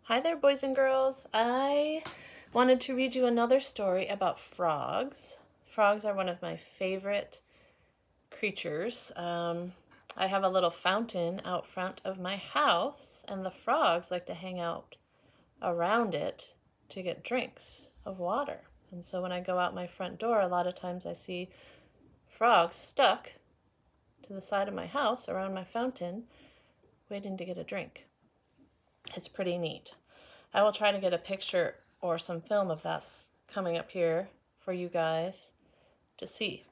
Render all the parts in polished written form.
Hi there, boys and girls. I wanted to read you another story about frogs. Frogs are one of my favorite creatures. I have a little fountain out front of my house, and the frogs like to hang out around it to get drinks of water. And so when I go out my front door, a lot of times I see frogs stuck to the side of my house around my fountain, waiting to get a drink. It's pretty neat. I will try to get a picture or some film of that coming up here for you guys to see.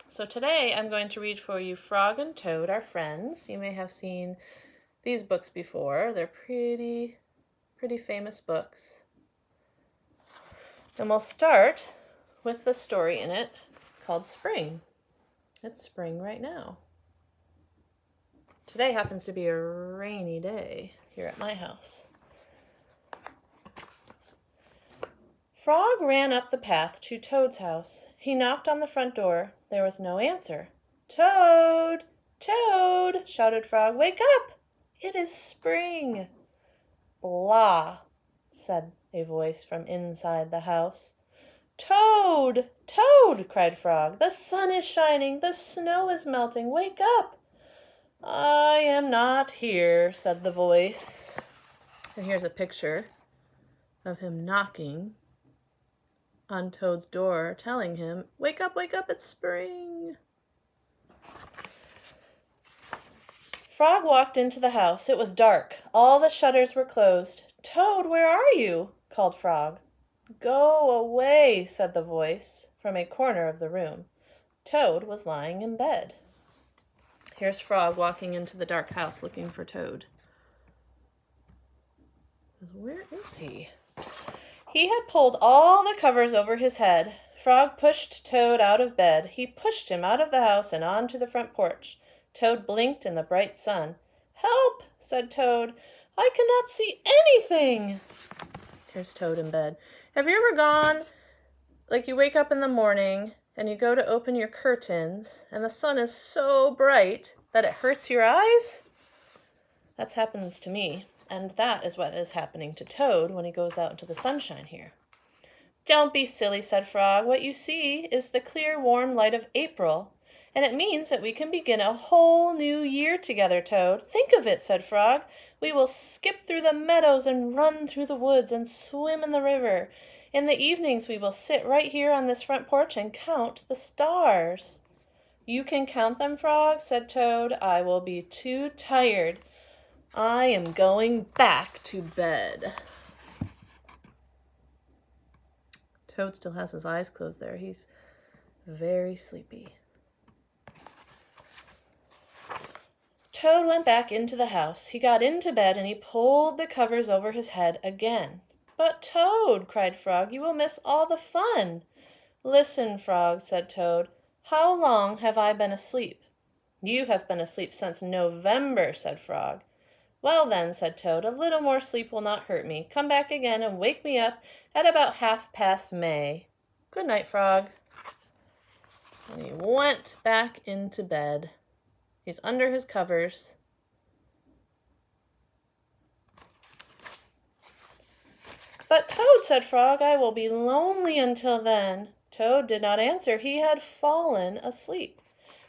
So today I'm going to read for you Frog and Toad Are Friends. You may have seen these books before. They're pretty famous books. And we'll start with the story in it called Spring. It's spring right now. Today happens to be a rainy day here at my house. Frog ran up the path to Toad's house. He knocked on the front door. There was no answer. "Toad! Toad!" shouted Frog. "Wake up! It is spring." "Blah!" said a voice from inside the house. "Toad! Toad!" cried Frog. "The sun is shining. The snow is melting. Wake up!" "I am not here," said the voice. And here's a picture of him knocking on Toad's door, telling him, wake up, it's spring." Frog walked into the house. It was dark. All the shutters were closed. "Toad, where are you?" called Frog. "Go away," said the voice from a corner of the room. Toad was lying in bed. Here's Frog walking into the dark house looking for Toad. Where is he? He had pulled all the covers over his head. Frog pushed Toad out of bed. He pushed him out of the house and onto the front porch. Toad blinked in the bright sun. "Help!" said Toad. "I cannot see anything." Here's Toad in bed. Have you ever gone, like you wake up in the morning and you go to open your curtains and the sun is so bright that it hurts your eyes? That happens to me. And that is what is happening to Toad when he goes out into the sunshine here. "Don't be silly," said Frog. "What you see is the clear, warm light of April, and it means that we can begin a whole new year together, Toad. Think of it," said Frog. "We will skip through the meadows and run through the woods and swim in the river. In the evenings we will sit right here on this front porch and count the stars." "You can count them, Frog," said Toad. "I will be too tired. I am going back to bed." Toad still has his eyes closed there. He's very sleepy. Toad went back into the house. He got into bed and he pulled the covers over his head again. "But Toad," cried Frog, "you will miss all the fun." "Listen, Frog," said Toad. "How long have I been asleep?" "You have been asleep since November," said Frog. "Well then," said Toad, "a little more sleep will not hurt me. Come back again and wake me up at about 1/2 May. Good night, Frog." And he went back into bed. He's under his covers. "But Toad," said Frog, "I will be lonely until then." Toad did not answer. He had fallen asleep.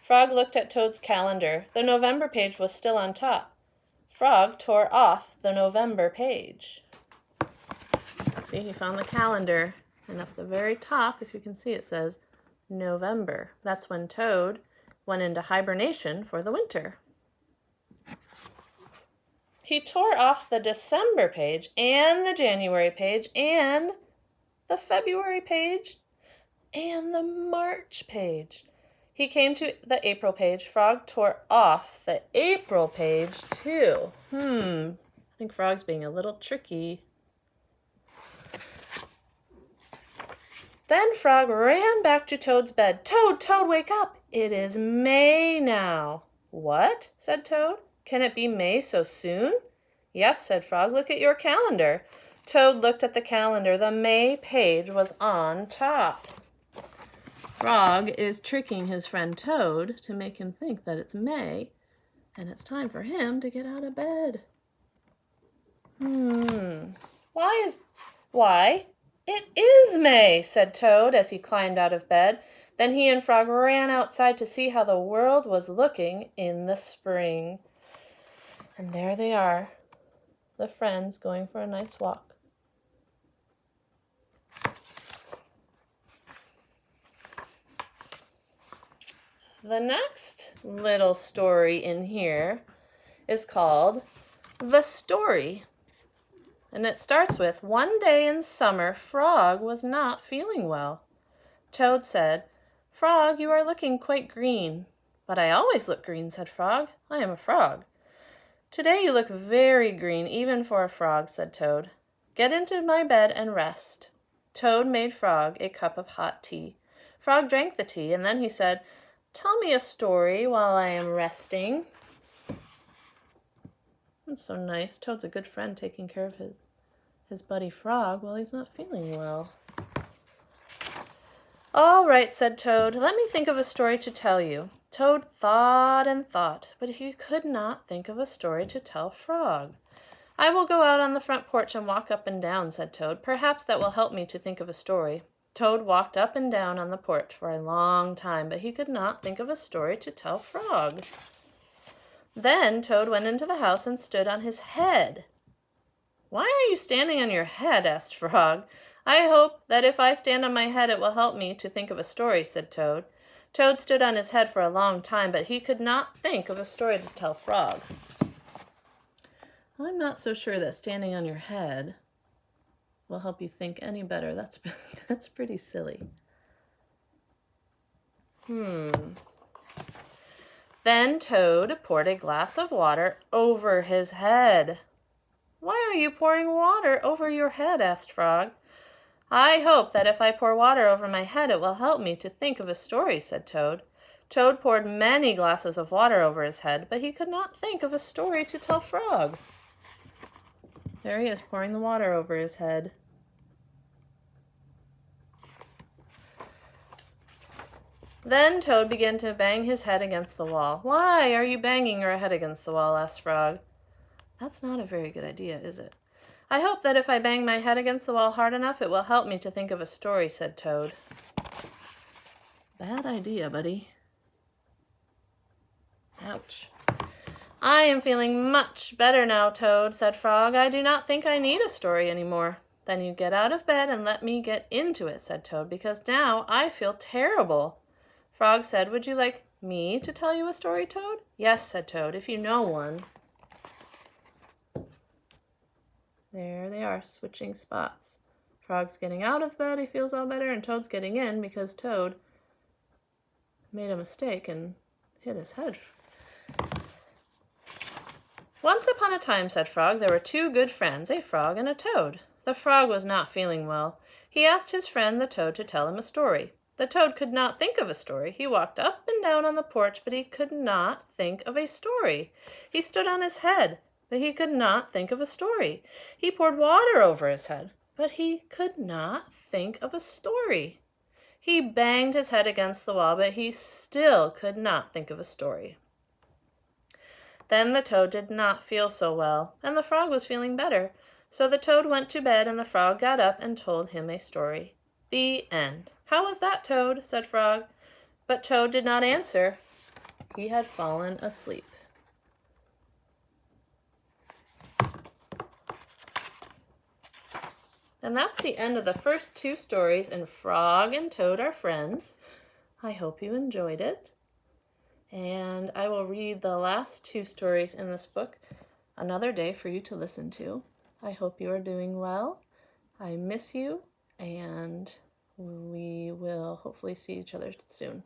Frog looked at Toad's calendar. The November page was still on top. Frog tore off the November page. See, he found the calendar, and up the very top, if you can see, it says November. That's when Toad went into hibernation for the winter. He tore off the December page and the January page and the February page and the March page. He came to the April page. Frog tore off the April page too. I think Frog's being a little tricky. Then Frog ran back to Toad's bed. "Toad, Toad, wake up! It is May now." "What?" said Toad. "Can it be May so soon?" "Yes," said Frog. "Look at your calendar." Toad looked at the calendar. The May page was on top. Frog is tricking his friend Toad to make him think that it's May and it's time for him to get out of bed. Why, it is May, said Toad as he climbed out of bed. Then he and Frog ran outside to see how the world was looking in the spring. And there they are, the friends going for a nice walk. The next little story in here is called The Story. And it starts with, one day in summer, Frog was not feeling well. Toad said, Frog, you are looking quite green. But I always look green, said Frog. I am a frog. Today you look very green, even for a frog, said Toad. Get into my bed and rest. Toad made Frog a cup of hot tea. Frog drank the tea, and then he said, Tell me a story while I am resting. That's so nice. Toad's a good friend, taking care of his buddy Frog while he's not feeling well. All right, said Toad. Let me think of a story to tell you. Toad thought and thought, but he could not think of a story to tell Frog. I will go out on the front porch and walk up and down, said Toad. Perhaps that will help me to think of a story. Toad walked up and down on the porch for a long time, but he could not think of a story to tell Frog. Then Toad went into the house and stood on his head. Why are you standing on your head? Asked Frog. I hope that if I stand on my head it will help me to think of a story, said Toad. Toad stood on his head for a long time, but he could not think of a story to tell Frog. I'm not so sure that standing on your head will help you think any better. That's pretty silly. Then Toad poured a glass of water over his head. Why are you pouring water over your head? Asked Frog. I hope that if I pour water over my head it will help me to think of a story, said Toad. Toad poured many glasses of water over his head, but he could not think of a story to tell Frog. There he is, pouring the water over his head. Then Toad began to bang his head against the wall. Why are you banging your head against the wall? Asked Frog. That's not a very good idea, is it? I hope that if I bang my head against the wall hard enough, it will help me to think of a story, said Toad. Bad idea, buddy. Ouch. I am feeling much better now, Toad, said Frog. I do not think I need a story anymore. Then you get out of bed and let me get into it, said Toad, because now I feel terrible. Frog said, Would you like me to tell you a story, Toad? Yes, said Toad, if you know one. There they are, switching spots. Frog's getting out of bed, he feels all better, and Toad's getting in because Toad made a mistake and hit his head. Once upon a time, said Frog, there were two good friends, a frog and a toad. The frog was not feeling well. He asked his friend the toad to tell him a story. The toad could not think of a story. He walked up and down on the porch, but he could not think of a story. He stood on his head, but he could not think of a story. He poured water over his head, but he could not think of a story. He banged his head against the wall, but he still could not think of a story. Then the toad did not feel so well, and the frog was feeling better. So the toad went to bed, and the frog got up and told him a story. The end. How was that, Toad? Said Frog. But Toad did not answer. He had fallen asleep. And that's the end of the first two stories in Frog and Toad Are Friends. I hope you enjoyed it. And I will read the last two stories in this book another day for you to listen to. I hope you are doing well. I miss you, and we will hopefully see each other soon.